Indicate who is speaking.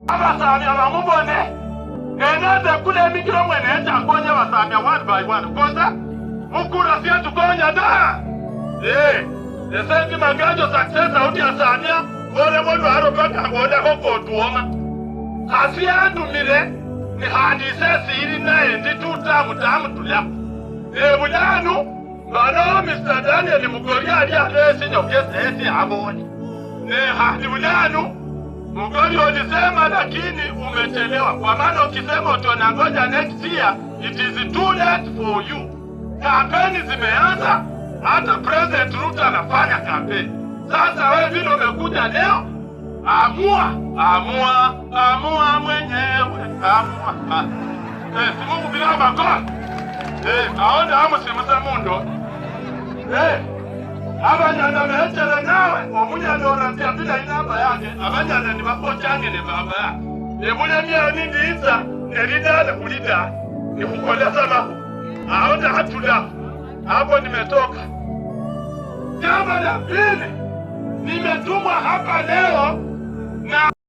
Speaker 1: Abasamya bamubone. Enade kule mikiro mwene changonya basamya one by one. Koza mukura siya tukonya da. Esenti magajo success out ya samya. Ole mwono haro paka ngoda hoko tuoma. Asiya dumile ni hadise siri na endi tutamu tuliapu. Budanu bano Mr. Daniel Mugoria aliyesi nyokesi eti aboni. Hadi budanu Mugori ulisema lakini umechelewa. Kwa maana ukisema utonangoja next year, it is too late for you. Kampeni zimeanza, hata President Ruto anafanya kampeni. Sasa wewe vile umekuja leo, amua mwenyewe, amua. Si Mungu bila makoni. Aonde hamu simuza mundo. Abanyana mehechere nawe, omunyana oratia bila inamba yake, abanyana ni bakochange ne baba ya. Ebule miya nindi isa, nelidale kulida, ni kukolesa mahu. Aonde hatula, hapo nimetoka. Jambo la pili, nimetumwa hapa leo na